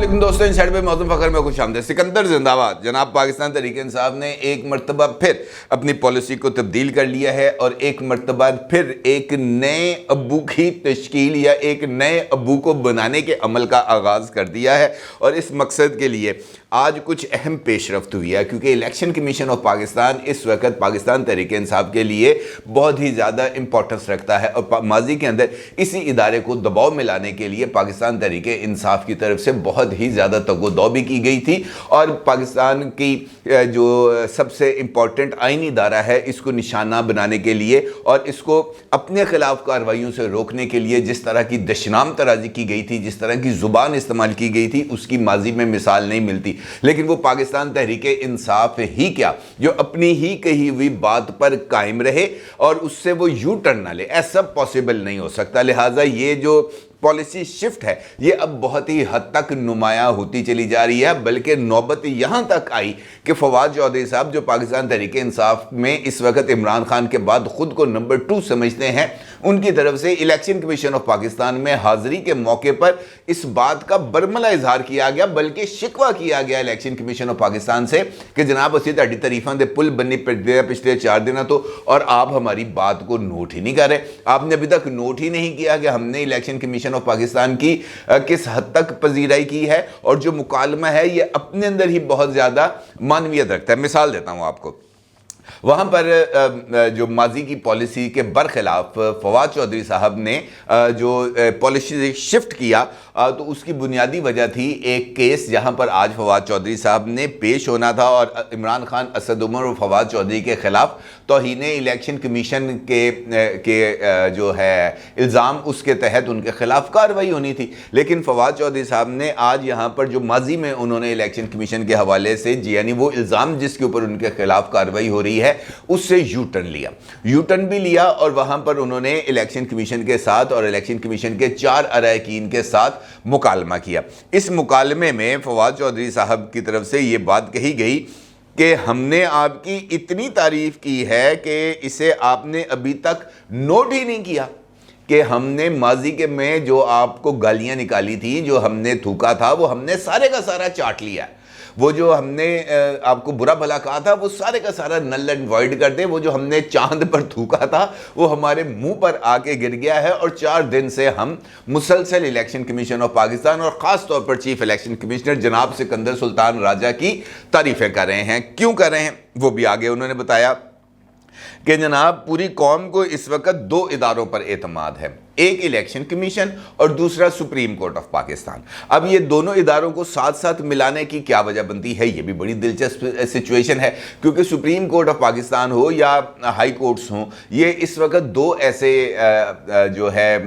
अस्सलाम दोस्तों, इन साइड पे मौजूद फखर में खुश आमदीद। सिकंदर जिंदाबाद। जनाब पाकिस्तान तहरीक इंसाफ ने एक मरतबा फिर अपनी पॉलिसी को तब्दील कर लिया है और एक मरतबा फिर एक नए अब्बू की तश्कील या एक नए अब्बू को बनाने के अमल का आगाज़ कर दिया है। और इस मकसद के लिए आज कुछ अहम पेशरफ्त हुई है, क्योंकि इलेक्शन कमीशन ऑफ पाकिस्तान इस वक्त पाकिस्तान तहरीक इंसाफ के लिए बहुत ही ज़्यादा इंपॉर्टेंस रखता है। और माजी के अंदर इसी इदारे को दबाव में लाने के लिए पाकिस्तान तहरीक इंसाफ की तरफ से बहुत ही ज़्यादा तगोदौ भी की गई थी। और पाकिस्तान की जो सबसे इम्पॉर्टेंट आईनी इदारा है, इसको निशाना बनाने के लिए और इसको अपने खिलाफ कार्रवाइयों से रोकने के लिए जिस तरह की दशनाम तराजी की गई थी, जिस तरह की ज़ुबान इस्तेमाल की गई थी, उसकी माजी में मिसाल नहीं मिलती। लेकिन वो पाकिस्तान तहरीक इंसाफ ही क्या, जो अपनी ही कही हुई बात पर कायम रहे और उससे वो यू टर्न ना ले, ऐसा पॉसिबल नहीं हो सकता। लिहाजा ये जो पॉलिसी शिफ्ट है ये अब बहुत ही हद तक नुमायां होती चली जा रही है, बल्कि नौबत यहां तक आई कि फवाद चौधरी साहब, जो पाकिस्तान तहरीक इंसाफ में इस वक्त इमरान खान के बाद खुद को नंबर 2 समझते हैं, उनकी तरफ से इलेक्शन कमीशन ऑफ पाकिस्तान में हाजिरी के मौके पर इस बात का बरमला इजहार किया गया, बल्कि शिकवा किया गया इलेक्शन कमीशन ऑफ पाकिस्तान से कि जनाब असी तुहाडी तारीफां दे पुल बन्नी पिछले 4 दिनों तो, और आप हमारी बात को नोट ही नहीं कर रहे। आपने अभी तक नोट ही नहीं किया कि हमने इलेक्शन कमीशन ऑफ पाकिस्तान की किस हद तक पजीराई की है, और जो मुकालमा है ये अपने अंदर ही बहुत ज़्यादा मानवियत रखता है। मिसाल देता हूँ आपको, वहाँ पर जो माजी की पॉलिसी के बरखिलाफ फवाद चौधरी साहब ने जो पॉलिसी शिफ्ट किया, तो उसकी बुनियादी वजह थी एक केस जहाँ पर आज फवाद चौधरी साहब ने पेश होना था और इमरान खान, असद उमर और फवाद चौधरी के खिलाफ तौहीन इलेक्शन कमीशन के जो है इल्ज़ाम, उसके तहत उनके खिलाफ कार्रवाई होनी थी। लेकिन फवाद चौधरी साहब ने आज यहाँ पर जो माजी में उन्होंने इलेक्शन कमीशन के हवाले से यानी वो इल्ज़ाम जिसके ऊपर उनके खिलाफ कार्रवाई हो रही है उससे यू टर्न लिया, यू टर्न भी लिया, और वहां पर उन्होंने इलेक्शन कमीशन के साथ और इलेक्शन कमीशन के 4 अरकान के साथ मुकालमा किया। इस मुकालमे में फवाद चौधरी साहब की तरफ से ये बात कही गई कि हमने आपकी इतनी तारीफ की है कि इसे आपने अभी तक नोट ही नहीं किया कि हमने माजी के में जो आपको गालियां निकाली थी, जो हमने थूका था, वो हमने सारे का सारा चाट लिया। वो जो हमने आपको बुरा भला कहा था वो सारे का सारा नल एंड वॉइड कर दे। वो जो हमने चांद पर थूका था वो हमारे मुंह पर आके गिर गया है। और 4 दिन से हम मुसलसल इलेक्शन कमीशन ऑफ पाकिस्तान और ख़ास तौर पर चीफ इलेक्शन कमिश्नर जनाब सिकंदर सुल्तान राजा की तारीफ़ें कर रहे हैं। क्यों कर रहे हैं वो भी आगे उन्होंने बताया कि जनाब पूरी कौम को इस वक्त 2 इदारों पर एतमाद है, एक इलेक्शन कमीशन और दूसरा सुप्रीम कोर्ट ऑफ पाकिस्तान। अब ये दोनों इदारों को साथ साथ मिलाने की क्या वजह बनती है, ये भी बड़ी दिलचस्प सिचुएशन है, क्योंकि सुप्रीम कोर्ट ऑफ पाकिस्तान हो या हाई कोर्ट्स हों, ये इस वक्त 2 ऐसे जो है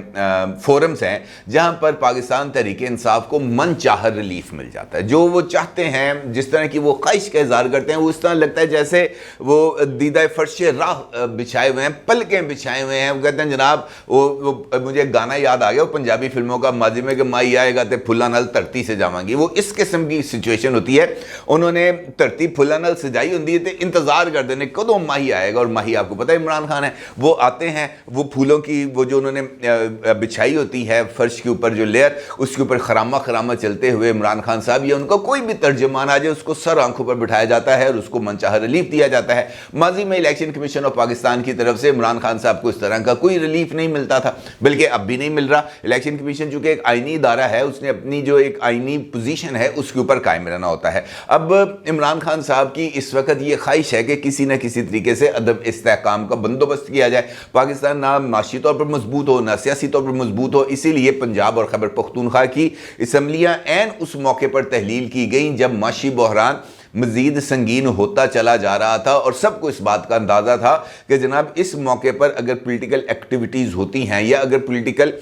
फोरम्स हैं जहां पर पाकिस्तान तहरीक इंसाफ को मन चाह रिलीफ मिल जाता है। जो वो चाहते हैं, जिस तरह की वो ख्वाहिश का इजहार करते हैं, वो इस तरह लगता है जैसे वो दीदा फर्श राह बिछाए हुए हैं, पलकें बिछाए हुए हैं। वो कहते हैं जनाब वो मुझे गाना याद आ गया वो पंजाबी फिल्मों का माजी में कि माही आएगा तो फुल्ला नल धरती से जावांगी। वो इस किस्म की सिचुएशन होती है। उन्होंने धरती फुल्ला नल सजाई होती है तो इंतजार कर देने कदों माही आएगा, और माही आपको पता है इमरान खान है। वो आते हैं, वो फूलों की वो जो उन्होंने बिछाई होती है फर्श के ऊपर जो लेयर, उसके ऊपर खरामा खरामा चलते हुए इमरान खान साहब या उनका कोई भी तर्जमान आ जाए उसको सर आंखों पर बिठाया जाता है और उसको मनचाहा रिलीफ दिया जाता है। माजी में इलेक्शन कमीशन ऑफ पाकिस्तान की तरफ से इमरान खान साहब को इस तरह का कोई रिलीफ नहीं मिलता था, बल्कि अब भी नहीं मिल रहा। इलेक्शन कमीशन चूंकि एक आईनी इदारा है, उसने अपनी जो एक आईनी पोजीशन है उसके ऊपर कायम रहना होता है। अब इमरान खान साहब की इस वक्त ये ख्वाहिश है कि किसी न किसी तरीके से अदब इस्तेहकाम का बंदोबस्त किया जाए, पाकिस्तान ना माशी तौर पर मजबूत हो ना सियासी तौर पर मजबूत हो। इसीलिए पंजाब और खैबर पख्तूनख्वा की असम्बलियाँ ऐन उस मौके पर तहलील की गई जब माशी बहरान मज़ीद संगीन होता चला जा रहा था, और सबको इस बात का अंदाज़ा था कि जनाब इस मौके पर अगर पॉलिटिकल एक्टिविटीज़ होती हैं या अगर पॉलिटिकल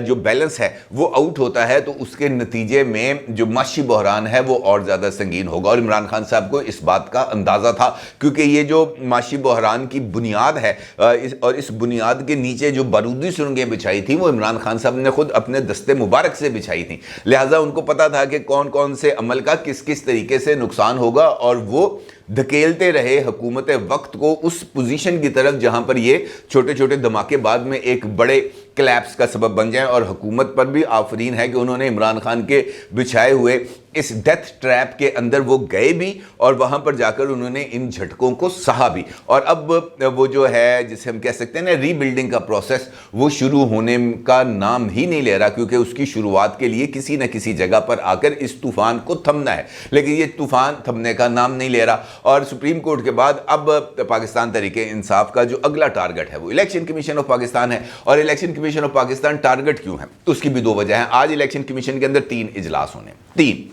जो बैलेंस है वो आउट होता है तो उसके नतीजे में जो माशी बहरान है वो और ज़्यादा संगीन होगा। और इमरान खान साहब को इस बात का अंदाज़ा था, क्योंकि ये जो माशी बहरान की बुनियाद है और इस बुनियाद के नीचे जो बारूदी सुरंगें बिछाई थी वो इमरान खान साहब ने खुद अपने दस्ते मुबारक से बिछाई थी। लिहाजा उनको पता था कि कौन कौन से अमल का किस किस तरीके से नुकसान होगा, और वो धकेलते रहे हुकूमत वक्त को उस पोजीशन की तरफ जहां पर ये छोटे छोटे धमाके बाद में एक बड़े क्लैप्स का सबब बन जाए। और हुकूमत पर भी आफरीन है कि उन्होंने इमरान खान के बिछाए हुए इस डेथ ट्रैप के अंदर वो गए भी और वहाँ पर जाकर उन्होंने इन झटकों को सहा भी, और अब वो जो है जिसे हम कह सकते हैं ना रीबिल्डिंग का प्रोसेस, वो शुरू होने का नाम ही नहीं ले रहा, क्योंकि उसकी शुरुआत के लिए किसी न किसी जगह पर आकर इस तूफान को थमना है, लेकिन ये तूफान थमने का नाम नहीं ले रहा। और सुप्रीम कोर्ट के बाद अब पाकिस्तान तहरीक इंसाफ का जो अगला टारगेट है वो इलेक्शन कमीशन ऑफ पाकिस्तान है। और election commission of Pakistan target क्यों है, तो उसकी भी दो वजह है। आज इलेक्शन कमीशन के अंदर 3 इजलास होने, 3।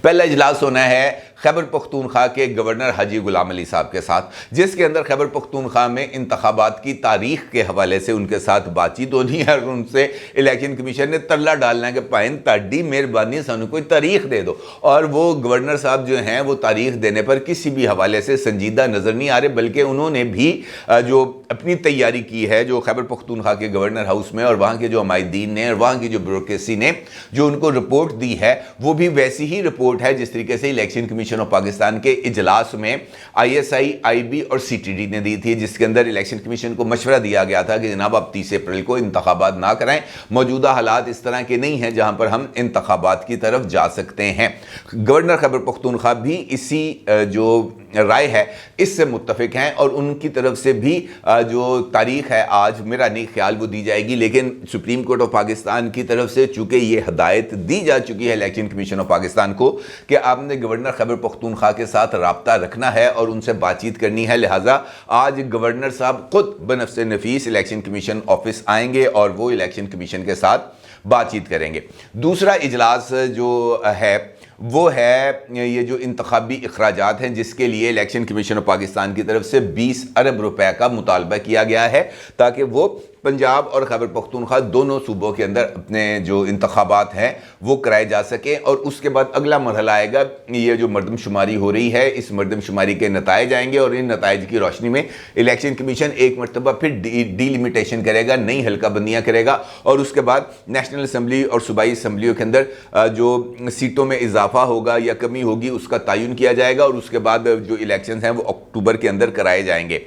पहला इजलास होना है खैबर पख्तूनख्वा के गवर्नर हाजी गुलाम अली साहब के साथ, जिसके अंदर खैबर पख्तूनख्वा में इंतखाबात की तारीख के हवाले से उनके साथ बातचीत होनी है और उनसे इलेक्शन कमीशन ने तरला डालना है कि भाई ताड़ी मेहरबानी सानू कोई तारीख दे दो। और वो गवर्नर साहब जो हैं वो तारीख देने पर किसी भी हवाले से संजीदा नज़र नहीं आ रहे, बल्कि उन्होंने भी जो अपनी तैयारी की है, जो खैबर पख्तूनख्वा के गवर्नर हाउस में और वहाँ के जो हमायदीन ने और वहाँ की जो ब्यूरोक्रेसी ने जो उनको रिपोर्ट दी है, वो भी वैसी ही रिपोर्ट है जिस तरीके से इलेक्शन कमीशन ऑफ पाकिस्तान के इजलास में ISI, IB और CTD ने दी थी, जिसके अंदर इलेक्शन कमीशन को मशवरा दिया गया था कि जनाब आप 30 अप्रैल को इंतखाबात ना कराएं, मौजूदा हालात इस तरह के नहीं हैं जहां पर हम इंतखाबात की तरफ जा सकते हैं। गवर्नर खैबर पख्तूनख्वा भी इसी जो राय है इससे मुत्तफिक हैं और उनकी तरफ से भी जो तारीख है आज मेरा नहीं ख्याल वो दी जाएगी, लेकिन सुप्रीम कोर्ट ऑफ पाकिस्तान की तरफ से चूंकि ये हदायत दी जा चुकी है इलेक्शन कमीशन ऑफ पाकिस्तान को कि आपने गवर्नर खैबर पख्तूनख्वा के साथ राब्ता रखना है और उनसे बातचीत करनी है, लिहाजा आज गवर्नर साहब खुद बनफ्से नफीस इलेक्शन कमीशन ऑफिस आएंगे और वो इलेक्शन कमीशन के साथ बातचीत करेंगे। दूसरा इजलास जो है वो है ये जो इंतखाबी अखराजात हैं, जिसके लिए इलेक्शन कमीशन ऑफ पाकिस्तान की तरफ से 20 अरब रुपए का मुतालबा किया गया है, ताकि वो पंजाब और खैबर पख्तूनख्वा दोनों सूबों के अंदर अपने जो इंतखाबात हैं वो कराए जा सकें। और उसके बाद अगला मरहला आएगा, ये जो मरदमशुमारी हो रही है इस मरदमशुमारी के नताइज आएंगे और इन नताइज की रोशनी में इलेक्शन कमीशन एक मरतबा फिर डीलिमिटेशन करेगा, नई हल्का बंदियाँ करेगा और उसके बाद नेशनल असम्बली और सूबाई असम्बलियों के अंदर जो सीटों में इजाफा होगा या कमी होगी उसका तयन किया जाएगा और उसके बाद जो इलेक्शन हैं वो अक्टूबर के अंदर कराए जाएंगे।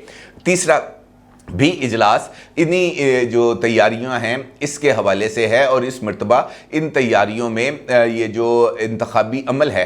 तीसरा भी इजलास इन्हीं जो तैयारियां हैं इसके हवाले से है और इस मरतबा इन तैयारियों में ये जो इंतखाबी अमल है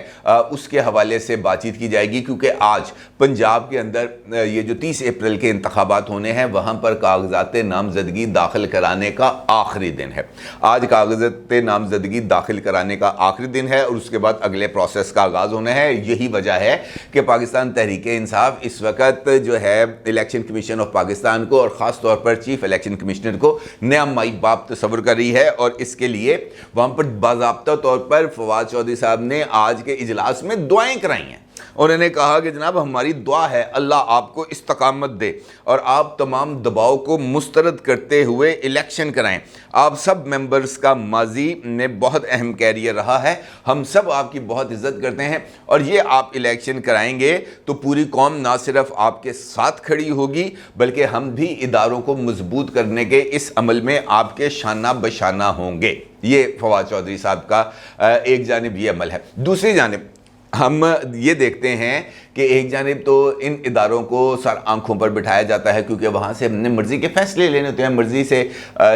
उसके हवाले से बातचीत की जाएगी, क्योंकि आज पंजाब के अंदर ये जो 30 अप्रैल के इंतखाबात होने हैं वहाँ पर कागजात नामजदगी दाखिल कराने का आखिरी दिन है। आज कागजात नामजदगी दाखिल कराने का आखिरी दिन है और उसके बाद अगले प्रोसेस का आगाज़ होना है। यही वजह है कि पाकिस्तान तहरीक इंसाफ इस वक्त जो है इलेक्शन कमीशन ऑफ पाकिस्तान को और ख़ास तौर पर चीफ इलेक्शन कमिश्नर को नया माई बाप तस्वर कर रही है और इसके लिए वहाँ पर बाज़ाब्ता तौर पर फवाद चौधरी साहब ने आज के इजलास में दुआएं कराई हैं। उन्होंने कहा कि जनाब हमारी दुआ है अल्लाह आपको इस्तकामत दे और आप तमाम दबाव को मुस्तरद करते हुए इलेक्शन कराएं। आप सब मेंबर्स का माजी में बहुत अहम कैरियर रहा है, हम सब आपकी बहुत इज्जत करते हैं और ये आप इलेक्शन कराएंगे तो पूरी कौम ना सिर्फ आपके साथ खड़ी होगी बल्कि हम भी इदारों को मजबूत करने के इस अमल में आपके शाना बशाना होंगे। ये फवाद चौधरी साहब का एक जानिब ये अमल है। दूसरी जानिब हम ये देखते हैं कि एक जानिब तो इन इदारों को सर आंखों पर बिठाया जाता है क्योंकि वहाँ से हमने मर्ज़ी के फ़ैसले लेने होते हैं, मर्ज़ी से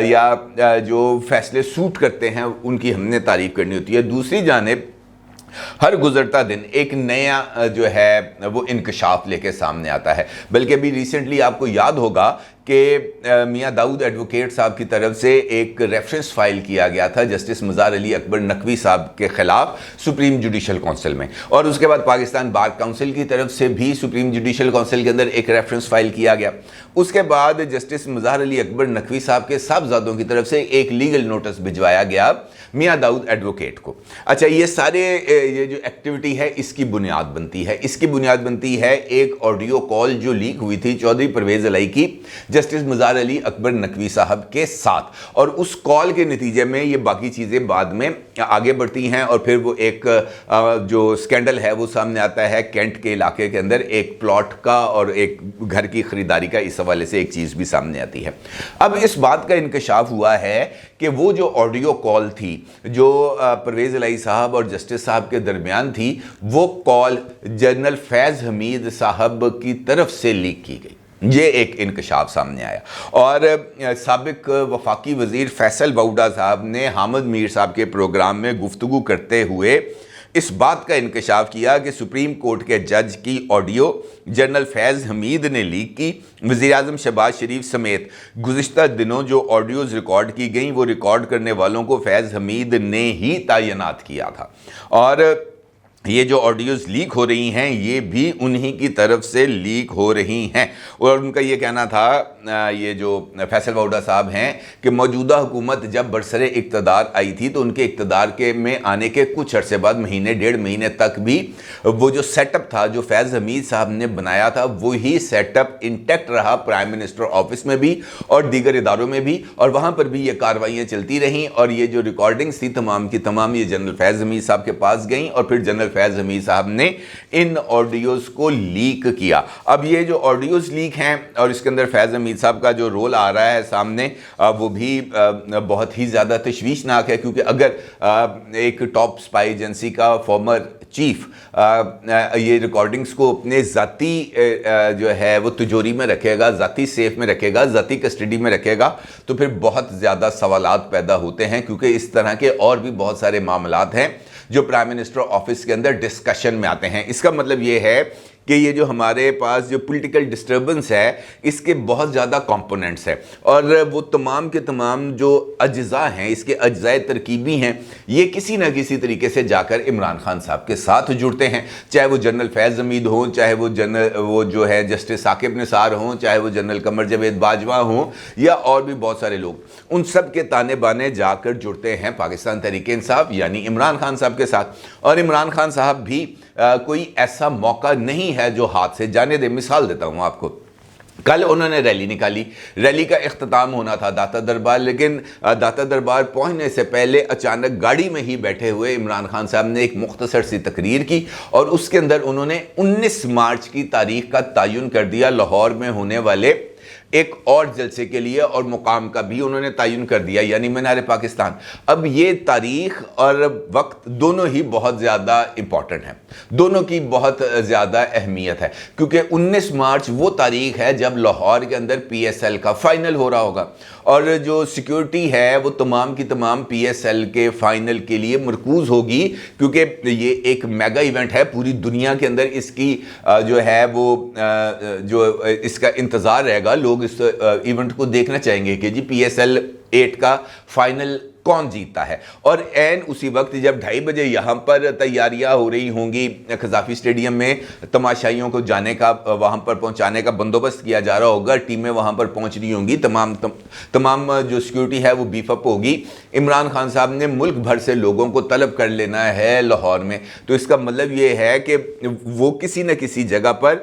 या जो फ़ैसले सूट करते हैं उनकी हमने तारीफ़ करनी होती है। दूसरी जानिब हर गुज़रता दिन एक नया जो है वो इंकशाफ लेके सामने आता है। बल्कि अभी रिसेंटली आपको याद होगा कि मियाँ दाऊद एडवोकेट साहब की तरफ से एक रेफरेंस फाइल किया गया था जस्टिस मज़ार अली अकबर नकवी साहब के ख़िलाफ़ सुप्रीम जुडिशल काउंसिल में, और उसके बाद पाकिस्तान बार काउंसिल की तरफ से भी सुप्रीम जुडिशल काउंसिल के अंदर एक रेफरेंस फाइल किया गया। उसके बाद जस्टिस मज़ार अली अकबर नकवी साहब के साहबजादों की तरफ से एक लीगल नोटिस भिजवाया गया मियाँ दाऊद एडवोकेट को। अच्छा, ये सारे ये जो एक्टिविटी है इसकी बुनियाद बनती है एक ऑडियो कॉल जो लीक हुई थी चौधरी परवेज़ इलाही की जस्टिस मज़ार अली अकबर नकवी साहब के साथ, और उस कॉल के नतीजे में ये बाकी चीज़ें बाद में आगे बढ़ती हैं और फिर वो एक जो स्कैंडल है वो सामने आता है कैंट के इलाके के अंदर एक प्लॉट का और एक घर की ख़रीदारी का। इस हवाले से एक चीज़ भी सामने आती है। अब इस बात का इंकशाफ हुआ है कि वो जो ऑडियो कॉल थी जो परवेज़ इलाही साहब और जस्टिस साहब के दरमियान थी वो कॉल जनरल फैज़ हमीद साहब की तरफ से लीक की गई। ये एक इंकशाफ सामने आया और साबिक वफाकी वज़ीर फैसल बाउडा साहब ने हामिद मीर साहब के प्रोग्राम में गुफ्तगू करते हुए اس بات کا انکشاف کیا کہ سپریم کورٹ کے جج کی آڈیو جنرل فیض حمید نے لیک کی۔ وزیراعظم شہباز شریف سمیت گزشتہ دنوں جو آڈیوز ریکارڈ کی گئیں وہ ریکارڈ کرنے والوں کو فیض حمید نے ہی تعینات کیا تھا، اور یہ جو آڈیوز لیک ہو رہی ہیں یہ بھی انہی کی طرف سے لیک ہو رہی ہیں۔ اور ان کا یہ کہنا تھا، یہ جو فیصل ووہرا صاحب ہیں، کہ موجودہ حکومت جب برسر اقتدار آئی تھی تو ان کے اقتدار میں آنے کے کچھ عرصے بعد مہینے ڈیڑھ مہینے تک بھی وہ جو سیٹ اپ تھا جو فیض حمید صاحب نے بنایا تھا وہی سیٹ اپ انٹیکٹ رہا پرائم منسٹر آفس میں بھی اور دیگر اداروں میں بھی، اور وہاں پر بھی یہ کارروائیاں چلتی رہیں، اور یہ جو ریکارڈنگز تھی تمام کی تمام یہ جنرل فیض حمید صاحب کے پاس گئیں، اور پھر جنرل فیض حمید صاحب نے ان آڈیوز کو لیک کیا۔ اب یہ جو آڈیوز لیک ہیں اور اس کے اندر فیض حمید صاحب کا جو رول آ رہا ہے سامنے، وہ بھی بہت ہی زیادہ تشویشناک ہے، کیونکہ اگر ایک ٹاپ سپائی ایجنسی کا فارمر چیف یہ ریکارڈنگز کو اپنے ذاتی جو ہے وہ تجوری میں رکھے گا، ذاتی سیف میں رکھے گا، ذاتی کسٹڈی میں رکھے گا، تو پھر بہت زیادہ سوالات پیدا ہوتے ہیں، کیونکہ اس طرح کے اور بھی بہت سارے معاملات ہیں جو پرائم منسٹر آفس کے اندر ڈسکشن میں آتے ہیں۔ اس کا مطلب یہ ہے کہ یہ جو ہمارے پاس جو پولیٹیکل ڈسٹربنس ہے اس کے بہت زیادہ کمپوننٹس ہیں، اور وہ تمام کے تمام جو اجزاء ہیں، اس کے اجزاء ترکیبی ہیں، یہ کسی نہ کسی طریقے سے جا کر عمران خان صاحب کے ساتھ جڑتے ہیں، چاہے وہ جنرل فیض حمید ہوں، چاہے وہ جو ہے جسٹس ثاقب نثار ہوں، چاہے وہ جنرل قمر جاوید باجوہ ہوں، یا اور بھی بہت سارے لوگ، ان سب کے تانے بانے جا کر جڑتے ہیں پاکستان تحریک انصاف یعنی عمران خان صاحب کے ساتھ۔ اور عمران خان صاحب بھی کوئی ایسا موقع نہیں ہے جو ہاتھ سے جانے دے۔ مثال دیتا ہوں آپ کو، کل انہوں نے ریلی نکالی، ریلی کا اختتام ہونا تھا داتا دربار، لیکن داتا دربار پہنچنے سے پہلے اچانک گاڑی میں ہی بیٹھے ہوئے عمران خان صاحب نے ایک مختصر سی تقریر کی، اور اس کے اندر انہوں نے 19 مارچ کی تاریخ کا تعین کر دیا لاہور میں ہونے والے ایک اور جلسے کے لیے، اور مقام کا بھی انہوں نے تعین کر دیا، یعنی مینار پاکستان۔ اب یہ تاریخ اور وقت دونوں ہی بہت زیادہ امپورٹنٹ ہیں، دونوں کی بہت زیادہ اہمیت ہے، کیونکہ 19 مارچ وہ تاریخ ہے جب لاہور کے اندر پی ایس ایل کا فائنل ہو رہا ہوگا، اور جو سیکیورٹی ہے وہ تمام کی تمام پی ایس ایل کے فائنل کے لیے مرکوز ہوگی، کیونکہ یہ ایک میگا ایونٹ ہے، پوری دنیا کے اندر اس کی جو ہے وہ جو اس کا انتظار رہے گا، لوگ اس ایونٹ کو دیکھنا چاہیں گے کہ جی پی ایس ایل 8 کا فائنل کون جیتا ہے۔ اور این اسی وقت جب 2:30 بجے یہاں پر تیاریاں ہو رہی ہوں گی، قذافی اسٹیڈیم میں تماشائیوں کو جانے کا، وہاں پر پہنچانے کا بندوبست کیا جا رہا ہوگا، ٹیمیں وہاں پر پہنچ رہی ہوں گی، تمام جو سیکیورٹی ہے وہ بیف اپ ہوگی۔ عمران خان صاحب نے ملک بھر سے لوگوں کو طلب کر لینا ہے لاہور میں، تو اس کا مطلب یہ ہے کہ وہ کسی نہ کسی جگہ پر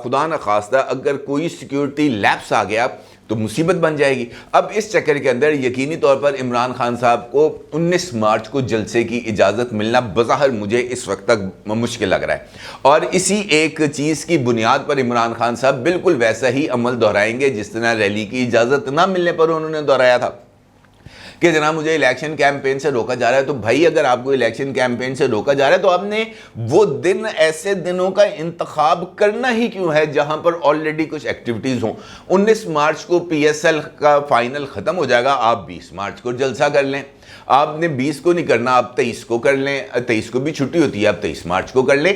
خدا نخواستہ اگر کوئی سیکیورٹی لیپس آ گیا تو مصیبت بن جائے گی۔ اب اس چکر کے اندر یقینی طور پر عمران خان صاحب کو 19 مارچ کو جلسے کی اجازت ملنا بظاہر مجھے اس وقت تک مشکل لگ رہا ہے، اور اسی ایک چیز کی بنیاد پر عمران خان صاحب بالکل ویسا ہی عمل دہرائیں گے جس طرح ریلی کی اجازت نہ ملنے پر انہوں نے دہرایا تھا کہ جناب مجھے الیکشن کیمپین سے روکا جا رہا ہے۔ تو بھائی اگر آپ کو الیکشن کیمپین سے روکا جا رہا ہے تو آپ نے وہ دن، ایسے دنوں کا انتخاب کرنا ہی کیوں ہے جہاں پر آلریڈی کچھ ایکٹیویٹیز ہوں۔ 19 مارچ کو پی ایس ایل کا فائنل ختم ہو جائے گا، آپ 20 مارچ کو جلسہ کر لیں۔ آپ نے 20 کو نہیں کرنا، آپ 23 کو کر لیں، 23 کو بھی چھٹی ہوتی ہے، آپ 23 مارچ کو کر لیں،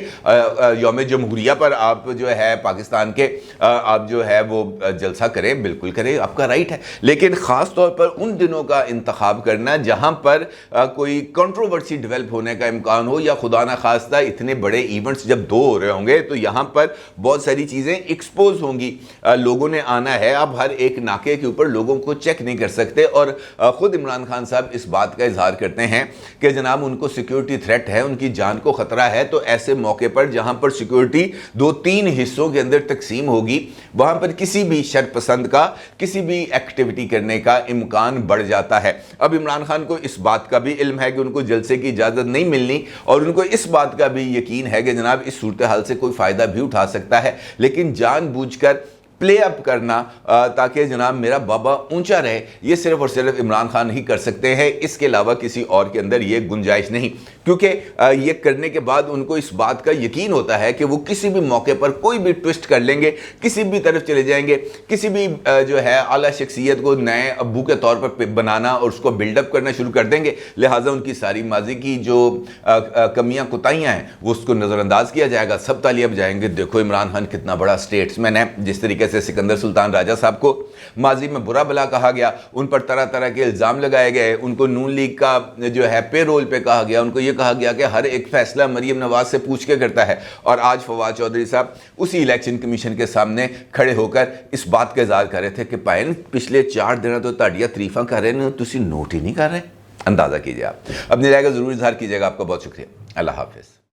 یوم جمہوریہ پر آپ جو ہے پاکستان کے آپ جو ہے وہ جلسہ کریں، بالکل کریں، آپ کا رائٹ ہے۔ لیکن خاص طور پر ان دنوں کا انتخاب کرنا جہاں پر کوئی کنٹروورسی ڈیولپ ہونے کا امکان ہو، یا خدا نخواستہ اتنے بڑے ایونٹس جب 2 ہو رہے ہوں گے تو یہاں پر بہت ساری چیزیں ایکسپوز ہوں گی، لوگوں نے آنا ہے، آپ ہر ایک ناکے کے اوپر لوگوں کو چیک نہیں کر سکتے۔ اور خود عمران خان صاحب اس بات کا اظہار کرتے ہیں کہ جناب ان کو سیکیورٹی تھریٹ ہے، ان کی جان کو خطرہ ہے، تو ایسے موقع پر جہاں پر سیکیورٹی 2-3 حصوں کے اندر تقسیم ہوگی وہاں پر کسی بھی شر پسند کا کسی بھی ایکٹیویٹی کرنے کا امکان بڑھ جاتا ہے۔ اب عمران خان کو اس بات کا بھی علم ہے کہ ان کو جلسے کی اجازت نہیں ملنی، اور ان کو اس بات کا بھی یقین ہے کہ جناب اس صورتحال سے کوئی فائدہ بھی اٹھا سکتا ہے، لیکن جان بوجھ کر प्ले अप करना ताकि जनाब मेरा बाबा ऊंचा रहे, ये सिर्फ और सिर्फ इमरान खान ही कर सकते हैं, इसके अलावा किसी और के अंदर ये गुंजाइश नहीं। क्योंकि ये करने के बाद उनको इस बात का यकीन होता है कि वो किसी भी मौके पर कोई भी ट्विस्ट कर लेंगे, किसी भी तरफ चले जाएंगे, किसी भी जो है आला शख्सियत को नए अब्बू के तौर पर बनाना और उसको बिल्डअप करना शुरू कर देंगे। लिहाजा उनकी सारी माजी की जो कमियां कुताहियां हैं वो उसको नज़रअंदाज किया जाएगा। सब तालियां बजाएंगे, देखो इमरान खान कितना बड़ा स्टेट्समैन है। जिस तरीके से सिकंदर सुल्तान राजा साहब को माजी में बुरा भला कहा गया, उन पर तरह तरह के इल्ज़ाम लगाए गए, उनको नून लीग का जो है पे रोल पे कहा गया, उनको ये कहा गया कि हर एक फैसला मरीम नवाज से पूछ के करता है। और आज फवाद चौधरी साहब उसी इलेक्शन कमीशन के सामने खड़े होकर इस बात का इज़हार कर रहे थे कि पायन पिछले 4 दिन तो ताड़ियां तरीफा कर रहे हैं, तुसी नोट ही नहीं कर रहे। अंदाज़ा कीजिए, आप अपनी राय का ज़रूर इजहार कीजिएगा। आपका बहुत शुक्रिया। अल्लाह हाफिज़।